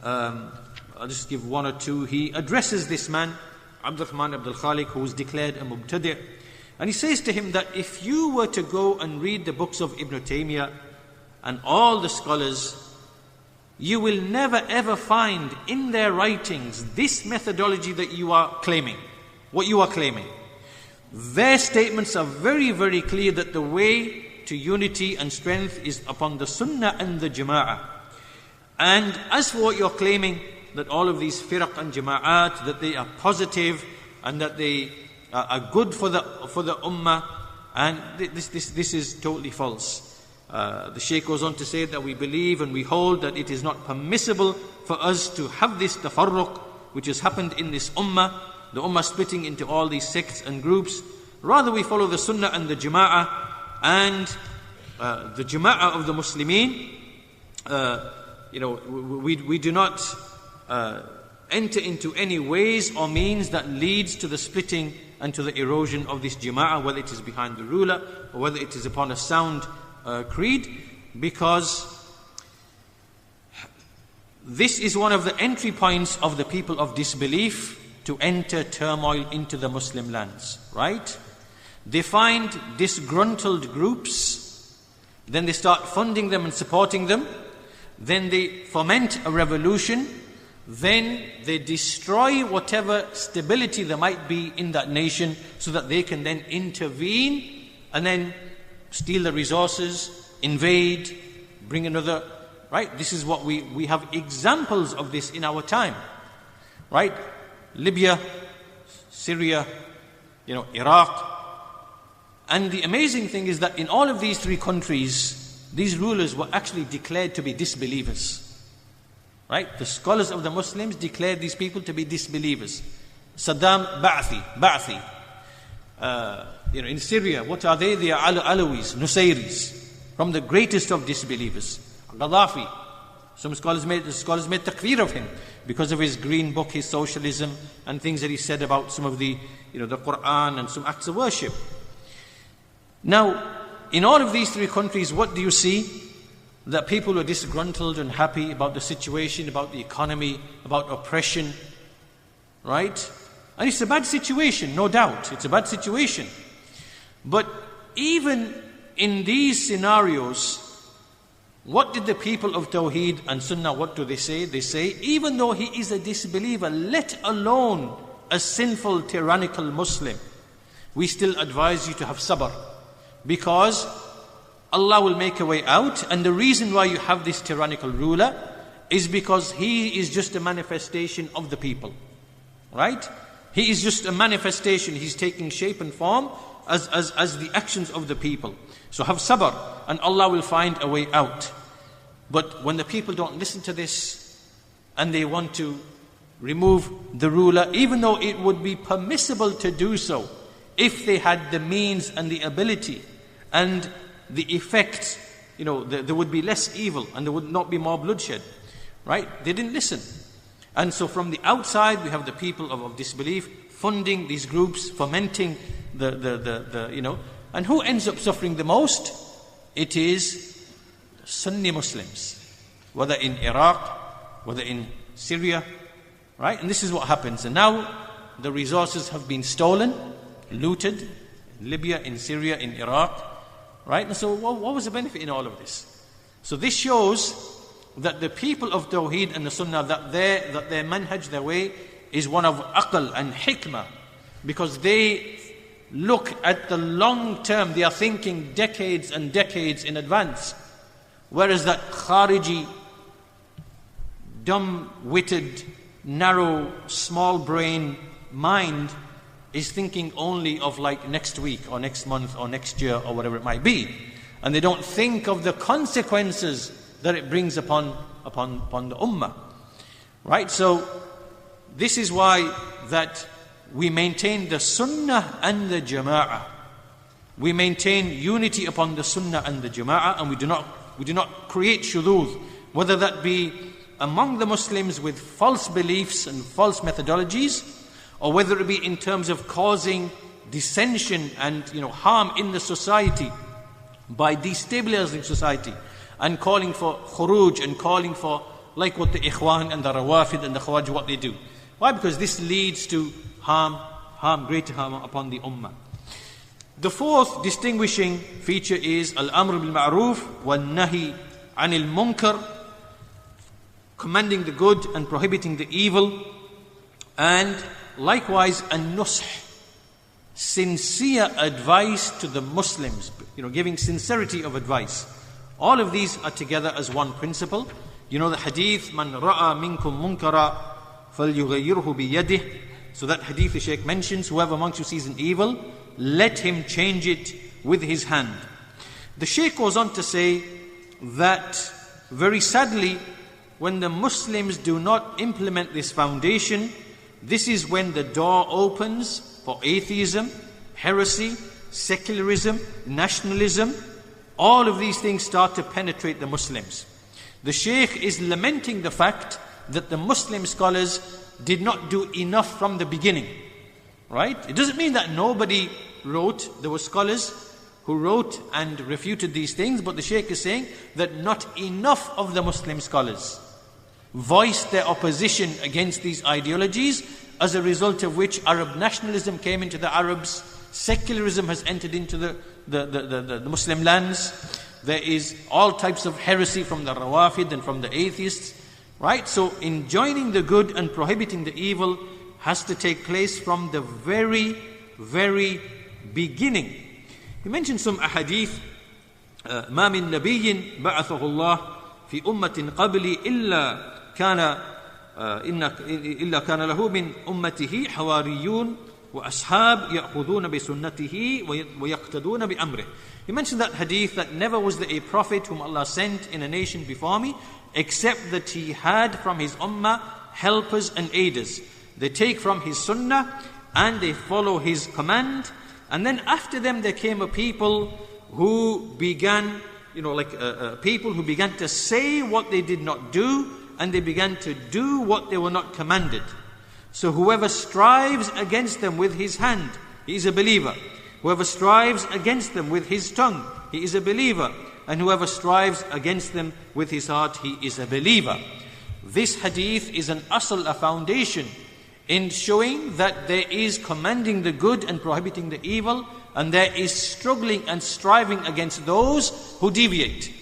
I'll just give one or two. He addresses this man, Abdurrahman Abdul Khaliq, who was declared a mubtadi'. And he says to him that if you were to go and read the books of Ibn Taymiyyah and all the scholars, you will never ever find in their writings this methodology that you are claiming, what you are claiming. Their statements are very, very clear that the way to unity and strength is upon the Sunnah and the Jama'ah. And as for what you're claiming, that all of these firaq and jama'at, that they are positive and that they are good for the ummah, And this is totally false. The Shaykh goes on to say that we believe and we hold that it is not permissible for us to have this tafarruq which has happened in this ummah, the ummah splitting into all these sects and groups. Rather, we follow the sunnah and the jama'ah, and the jama'ah of the Muslimin. We do not enter into any ways or means that leads to the splitting and to the erosion of this jama'ah, whether it is behind the ruler or whether it is upon a sound creed, because this is one of the entry points of the people of disbelief to enter turmoil into the Muslim lands, right? They find disgruntled groups, then they start funding them and supporting them, then they foment a revolution, then they destroy whatever stability there might be in that nation so that they can then intervene and then steal the resources, invade, bring another, right? This is what we have examples of this in our time, right? Libya, Syria, Iraq. And the amazing thing is that in all of these three countries, these rulers were actually declared to be disbelievers. Right? The scholars of the Muslims declared these people to be disbelievers. Saddam, Ba'athi. In Syria, what are they? They are Alawis, Nusayris, from the greatest of disbelievers. Gaddafi. Some scholars made takfir of him because of his green book, his socialism, and things that he said about some of the Quran and some acts of worship. Now, in all of these three countries, what do you see? That people are disgruntled and happy about the situation, about the economy, about oppression, right? And it's a bad situation, no doubt. It's a bad situation. But even in these scenarios, what did the people of Tawheed and Sunnah, what do they say? They say, even though he is a disbeliever, let alone a sinful, tyrannical Muslim, we still advise you to have sabr. Because Allah will make a way out, and the reason why you have this tyrannical ruler is because he is just a manifestation of the people, right? He is just a manifestation. He's taking shape and form as the actions of the people. So have sabr, and Allah will find a way out. But when the people don't listen to this, and they want to remove the ruler, even though it would be permissible to do so, if they had the means and the ability, and the effects, there would be less evil and there would not be more bloodshed, right? They didn't listen. And so from the outside, we have the people of disbelief funding these groups, fomenting and who ends up suffering the most? It is Sunni Muslims, whether in Iraq, whether in Syria, right? And this is what happens. And now the resources have been stolen, looted, in Libya, in Syria, in Iraq, right? And so what was the benefit in all of this? So this shows that the people of Tawheed and the Sunnah, that their manhaj, their way, is one of aql and hikmah, because they look at the long term. They are thinking decades and decades in advance. Whereas that Khariji, dumb-witted, narrow, small-brain mind is thinking only of like next week or next month or next year or whatever it might be. And they don't think of the consequences that it brings upon the ummah. Right? So this is why that we maintain the sunnah and the jama'ah. We maintain unity upon the sunnah and the jama'ah, and we do not create shudud, whether that be among the Muslims with false beliefs and false methodologies, or whether it be in terms of causing dissension and harm in the society by destabilizing society and calling for khuruj and calling for like what the Ikhwan and the Rawafid and the Khawarij, what they do. Why? Because this leads to greater harm upon the ummah. The fourth distinguishing feature is al-amr bil ma'ruf wal nahi anil munkar, commanding the good and prohibiting the evil, and likewise an-nush, sincere advice to the Muslims, giving sincerity of advice. All of these are together as one principle. The hadith, man ra'a minkum munkara falyughayyirhu biyadihi. So that hadith the Shaykh mentions, whoever amongst you sees an evil, let him change it with his hand. The Shaykh goes on to say that very sadly, when the Muslims do not implement this foundation, this is when the door opens for atheism, heresy, secularism, nationalism. All of these things start to penetrate the Muslims. The Shaykh is lamenting the fact that the Muslim scholars did not do enough from the beginning. Right? It doesn't mean that nobody wrote. There were scholars who wrote and refuted these things, but the Shaykh is saying that not enough of the Muslim scholars voiced their opposition against these ideologies, as a result of which Arab nationalism came into the Arabs, secularism has entered into the Muslim lands. There is all types of heresy from the Rawafid and from the atheists. Right? So enjoining the good and prohibiting the evil has to take place from the very, very beginning. He mentioned some ahadith. ما من نبي بعثه الله في أمة قبلي إلا كان له من أمته حواريون وأصحاب يأخذون بسنته ويقتدون بأمره. He mentioned that hadith that never was there a prophet whom Allah sent in a nation before me, except that he had from his ummah helpers and aiders. They take from his sunnah and they follow his command. And then after them there came a people who began, people who began to say what they did not do, and they began to do what they were not commanded. So whoever strives against them with his hand, he is a believer. Whoever strives against them with his tongue, he is a believer. And whoever strives against them with his heart, he is a believer. This hadith is an asl, a foundation, in showing that there is commanding the good and prohibiting the evil, and there is struggling and striving against those who deviate,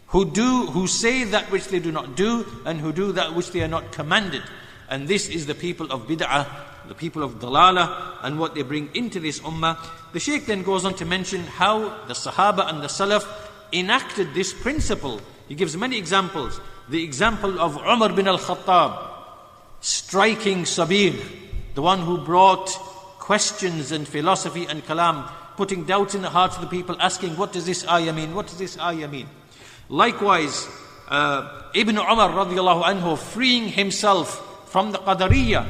who say that which they do not do, and who do that which they are not commanded. And this is the people of bid'ah, the people of dalalah, and what they bring into this ummah. The Shaykh then goes on to mention how the Sahaba and the Salaf enacted this principle. He gives many examples. The example of Umar bin al-Khattab striking Sabir, the one who brought questions and philosophy and kalam, putting doubts in the hearts of the people, asking, what does this ayah mean? What does this ayah mean? Likewise, Ibn Umar radiallahu anhu freeing himself from the Qadariyah.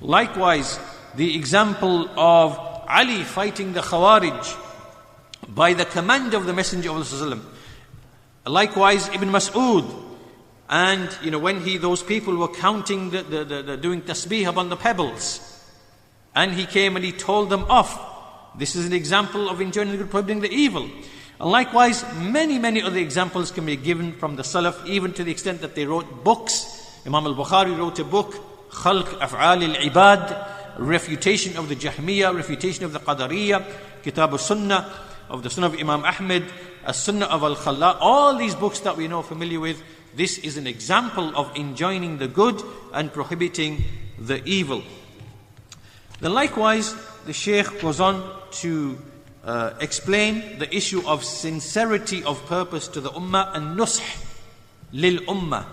Likewise, the example of Ali fighting the Khawarij by the command of the Messenger of Allah. Likewise, Ibn Mas'ud. And when those people were counting doing tasbih upon the pebbles, and he came and he told them off. This is an example of enjoining the good, prohibiting the evil. And likewise, many, many other examples can be given from the Salaf, even to the extent that they wrote books. Imam al-Bukhari wrote a book, Khalq Af'al al-Ibad, refutation of the Jahmiyyah, refutation of the Qadariyah, Kitab al-Sunnah, of the Sunnah of Imam Ahmed, As-Sunnah of Al-Khalla. All these books that we know familiar with, this is an example of enjoining the good and prohibiting the evil. Then likewise, the Shaykh goes on to explain the issue of sincerity of purpose to the ummah and nush lil ummah.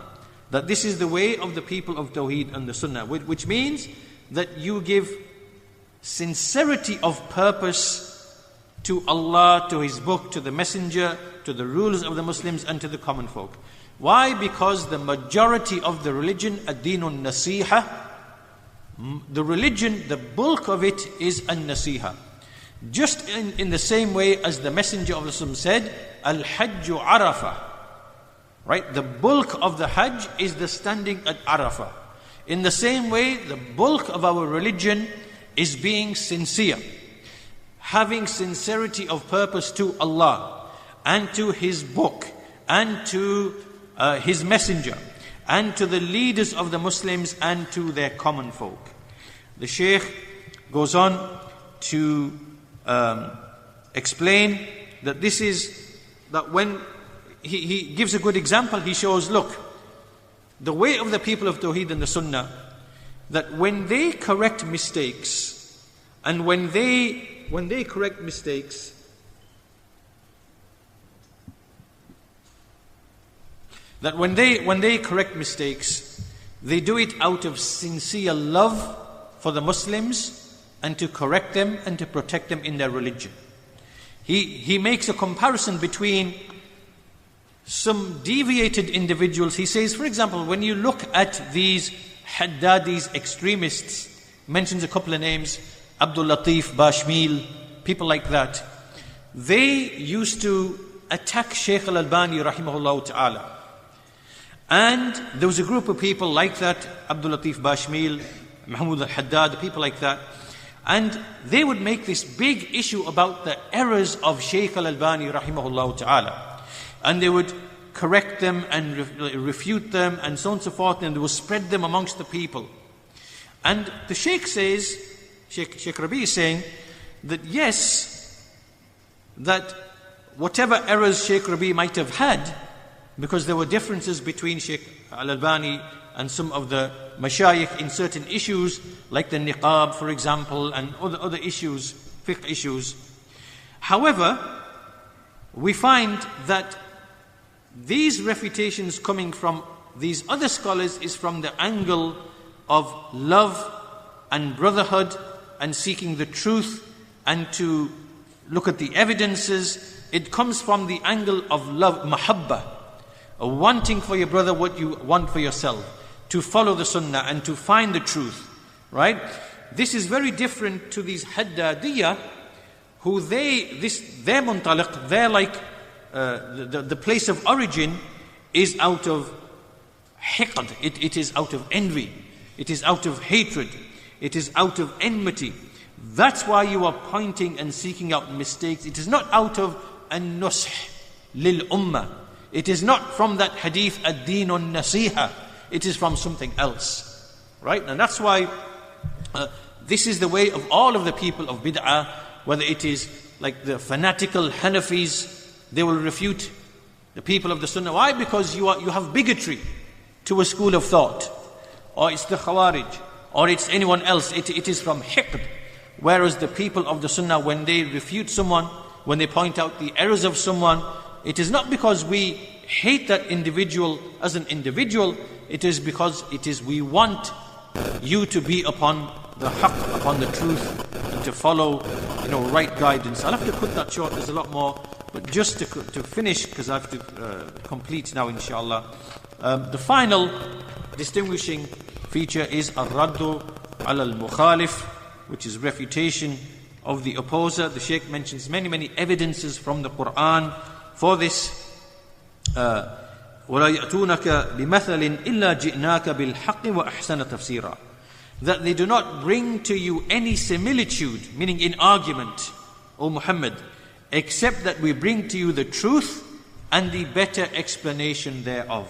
That this is the way of the people of Tawheed and the Sunnah, which means that you give sincerity of purpose to Allah, to His book, to the Messenger, to the rulers of the Muslims, and to the common folk. Why? Because the majority of the religion, ad-dinun nasiha, the religion, the bulk of it is an-nasiha. Just in the same way as the Messenger of Allah said, al-hajju arafah. Right? The bulk of the Hajj is the standing at Arafah. In the same way, the bulk of our religion is being sincere. Having sincerity of purpose to Allah and to His book and to His messenger and to the leaders of the Muslims and to their common folk. The Shaykh goes on to explain that this is, that when he gives a good example, he shows, look, the way of the people of Tawheed and the Sunnah, that when they correct mistakes, and when they correct mistakes, that when they correct mistakes, they do it out of sincere love for the Muslims and to correct them and to protect them in their religion. he makes a comparison between some deviated individuals. He says, for example, when you look at these Haddadis, extremists, mentions a couple of names, Abdul Latif, Bashmil, people like that, they used to attack Shaykh al-Albani rahimahullah ta'ala. And there was a group of people like that, Abdul Latif Bashmil, Mahmoud al-Haddad, people like that. And they would make this big issue about the errors of Shaykh al-Albani rahimahullah ta'ala. And they would correct them and refute them and so on and so forth, and they would spread them amongst the people. And the Shaykh says, Shaykh Rabi is saying that yes, that whatever errors Shaykh Rabi might have had, because there were differences between Shaykh al-Albani and some of the mashayikh in certain issues, like the niqab, for example, and other issues, fiqh issues. However, we find that these refutations coming from these other scholars is from the angle of love and brotherhood and seeking the truth and to look at the evidences. It comes from the angle of love, mahabbah, wanting for your brother what you want for yourself, to follow the sunnah and to find the truth, right? This is very different to these Haddadiyah, who their muntaliq, they're like the place of origin is out of hiqd, it is out of envy, it is out of hatred, it is out of enmity. That's why you are pointing and seeking out mistakes. It is not out of an-nush lil ummah. It is not from that hadith ad-deenun nasiha. It is from something else, right? And that's why this is the way of all of the people of bid'ah, whether it is like the fanatical Hanafis, they will refute the people of the Sunnah. Why? Because you have bigotry to a school of thought, or it's the Khawarij, or it's anyone else. It is from hiqd. Whereas the people of the Sunnah, when they refute someone, when they point out the errors of someone, it is not because we hate that individual as an individual. It is because we want you to be upon the haqq, upon the truth, and to follow, right guidance. I'll have to cut that short. There's a lot more, but just to finish, because I have to complete now, inshallah. The final distinguishing feature is ar-raddu ala al-mukhalif, which is refutation of the opposer. The Shaykh mentions many evidences from the Quran for this. وَلَا يَأْتُونَكَ بِمَثَلٍ إِلَّا جِئْنَاكَ بِالْحَقِّ وَأَحْسَنَ تَفْسِيرًا. That they do not bring to you any similitude, meaning in argument, O Muhammad, except that we bring to you the truth and the better explanation thereof.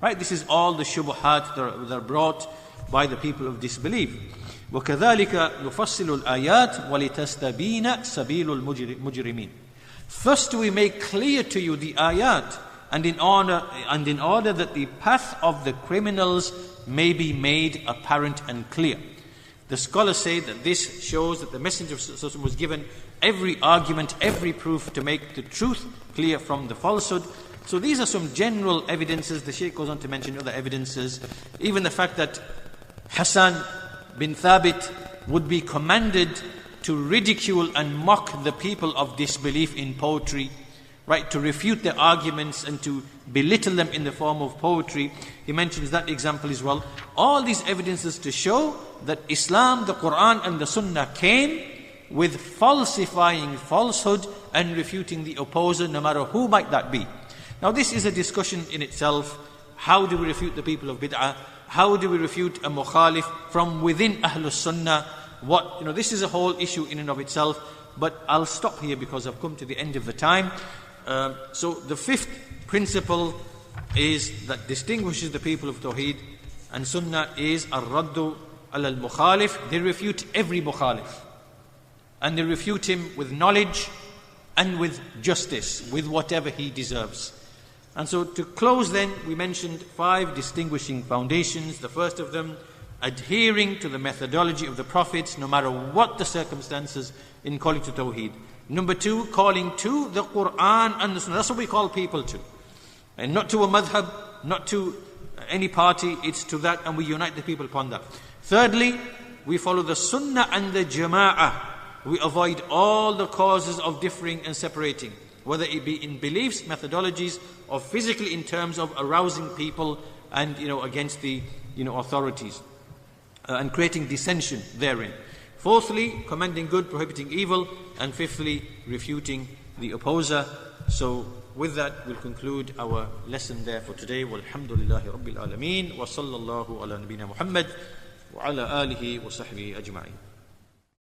Right? This is all the shubuhat that are brought by the people of disbelief. وَكَذَلِكَ نُفَصِّلُ الْآيَاتِ وَلِتَسْتَبِينَ سَبِيلُ الْمُجْرِمِينَ. Thus do we make clear to you the ayat, and in order that the path of the criminals may be made apparent and clear. The scholars say that this shows that the Messenger of Allah was given every argument, every proof to make the truth clear from the falsehood. So these are some general evidences. The Shaykh goes on to mention other evidences. Even the fact that Hassan bin Thabit would be commanded to ridicule and mock the people of disbelief in poetry, right, to refute their arguments and to belittle them in the form of poetry. He mentions that example as well. All these evidences to show that Islam, the Quran and the Sunnah came with falsifying falsehood and refuting the opposer, no matter who might that be. Now this is a discussion in itself. How do we refute the people of bid'ah? How do we refute a mukhalif from within Ahlus Sunnah? This is a whole issue in and of itself. But I'll stop here because I've come to the end of the time. So the fifth principle is that distinguishes the people of Tawheed and Sunnah is ar-raddu ala al-mukhalif. They refute every mukhalif. And they refute him with knowledge and with justice, with whatever he deserves. And so to close then, we mentioned 5 distinguishing foundations. The first of them, adhering to the methodology of the prophets, no matter what the circumstances, in calling to Tawheed. Number 2, calling to the Quran and the Sunnah. That's what we call people to. And not to a madhab, not to any party, it's to that, and we unite the people upon that. Thirdly, we follow the Sunnah and the Jama'ah. we avoid all the causes of differing and separating, whether it be in beliefs, methodologies, or physically in terms of arousing people and against the authorities and creating dissension therein. Fourthly, commending good, prohibiting evil, and fifthly, refuting the opposer. So with that, we'll conclude our lesson there for today. Walhamdulillahi Rabbil Alameen, wa sallallahu ala nabina Muhammad wa ala alihi wa sahbihi ajma'in.